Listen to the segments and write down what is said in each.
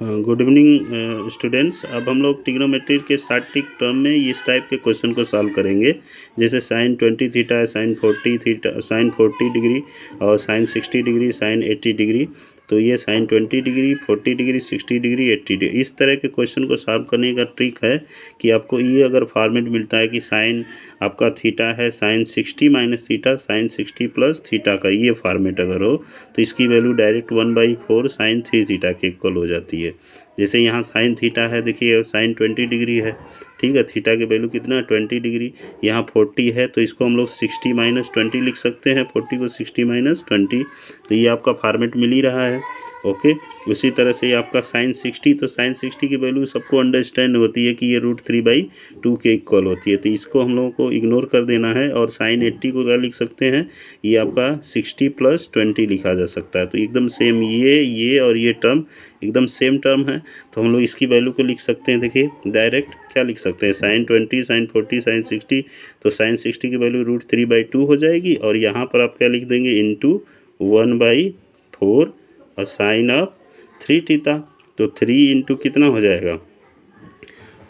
हाँ, good evening students. अब हम लोग ट्रिग्नोमेट्री के स्टैटिक टर्म में इस टाइप के क्वेश्चन को सॉल्व करेंगे। जैसे साइन 20 थीटा है, साइन 40 थीटा, साइन 40 डिग्री और साइन 60 डिग्री, साइन 80 डिग्री। तो ये sine 20 degree, 40 degree, 60 degree, 80 degree, इस तरह के क्वेश्चन को सॉल्व करने का ट्रिक है कि आपको ये अगर फॉर्मेट मिलता है कि साइन आपका थीटा है sine 60 minus theta sine 60 plus theta का, ये फॉर्मेट अगर हो तो इसकी वैल्यू डायरेक्ट 1/4 साइन 3 थीटा के इक्वल हो जाती है। जैसे यहाँ साइन थीटा है, देखिए साइन 20 डिग्री है, ठीक है, थीटा की वैल्यू कितना है 20 डिग्री। यहाँ 40 है तो इसको हम लोग 60 माइनस 20 लिख सकते हैं, 40 को 60 माइनस 20, तो ये आपका फॉर्मेट मिल ही रहा है। ओके, उसी तरह से आपका साइन 60, तो साइन 60 की वैल्यू सबको अंडरस्टैंड होती है कि ये √3/2 के इक्वल होती है, तो इसको हम लोगों को इग्नोर कर देना है। और साइन 80 को क्या लिख सकते हैं, ये आपका 60 + 20 लिखा जा सकता है। तो एकदम सेम ये और ये टर्म एकदम सेम टर्म है, तो हम लोग इसकी वैल्यू को लिख सकते हैं। देखिए डायरेक्ट क्या लिख सकते हैं, साइन 20 साइन 40 साइन 60, तो साइन 60 की वैल्यू √3/2 हो जाएगी। और यहाँ पर आप क्या लिख देंगे, इंटू 1/4 और साइन ऑफ 3 थीटा, तो 3 इंटू कितना हो जाएगा,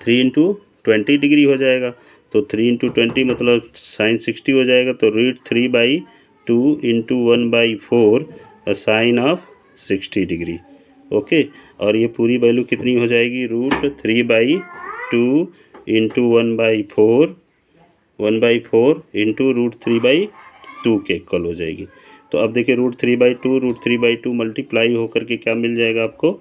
3 इंटू 20 डिग्री हो जाएगा। तो 3 इंटू 20 मतलब साइन 60 हो जाएगा। तो √3/2 into 1/4 sine of 60 degree. Okay, और ये पूरी वैल्यू कितनी हो जाएगी, √3/2 इंटू 1/4 इंटू √3/2 के इक्वल हो जाएगी। तो अब देखिए √3/2 मल्टीप्लाई होकर के क्या मिल जाएगा आपको,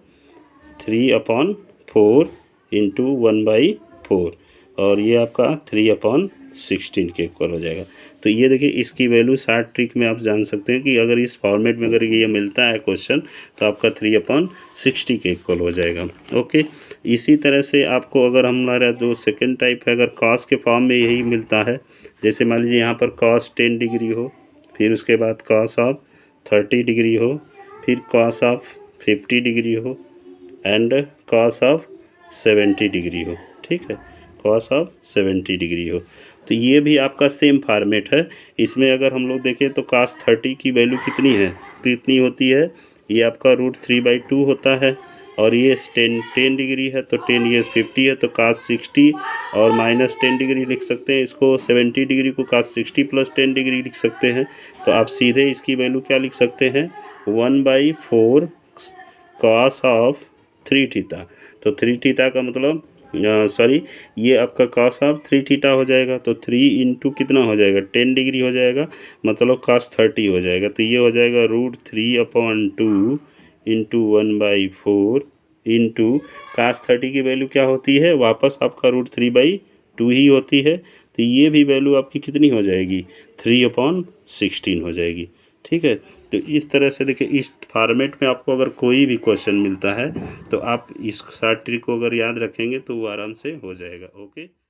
3/4 इंटू 1/4, और ये आपका 3/16 के इक्वल हो जाएगा। तो ये देखिए इसकी वैल्यू शॉर्ट ट्रिक में आप जान सकते हैं कि अगर इस फॉर्मेट में अगर ये मिलता है क्वेश्चन तो आपका 3/60 के इक्वल हो जाएगा। ओके, इसी तरह से आपको अगर हमारा जो सेकेंड टाइप है, अगर कॉस के फॉर्म में यही मिलता है, जैसे मान लीजिए यहाँ पर कॉस 10 डिग्री हो, फिर उसके बाद कॉस ऑफ 30 डिग्री हो, फिर कॉस ऑफ 50 डिग्री हो एंड कॉस ऑफ 70 डिग्री हो, ठीक है, कॉस ऑफ 70 डिग्री हो। तो ये भी आपका सेम फॉर्मेट है। इसमें अगर हम लोग देखें तो cos 30 की वैल्यू कितनी है, तो इतनी होती है, ये आपका √3/2 होता है। और ये 10 डिग्री है तो 10 ये 50 है, तो cos 60 और माइनस 10 डिग्री लिख सकते हैं इसको, 70 डिग्री को cos 60 + 10 डिग्री लिख सकते हैं। तो आप सीधे इसकी वैल्यू क्या लिख सकते हैं, 1/4 cos ऑफ 3 थीटा। तो 3 थीटा का मतलब सॉरी, ये आपका cos ऑफ 3 थीटा हो जाएगा। तो 3 इंटू कितना हो जाएगा, 10 डिग्री हो जाएगा, मतलब cos 30 हो जाएगा। तो ये हो जाएगा √3/2 इंटू 1/4 इंटू cos 30 की वैल्यू क्या होती है, वापस आपका √3/2 ही होती है। तो ये भी वैल्यू आपकी कितनी हो जाएगी, 3/16 हो जाएगी, ठीक है। तो इस तरह से देखिए इस फॉर्मेट में आपको अगर कोई भी क्वेश्चन मिलता है तो आप इस शॉर्ट ट्रिक को अगर याद रखेंगे तो वो आराम से हो जाएगा। ओके।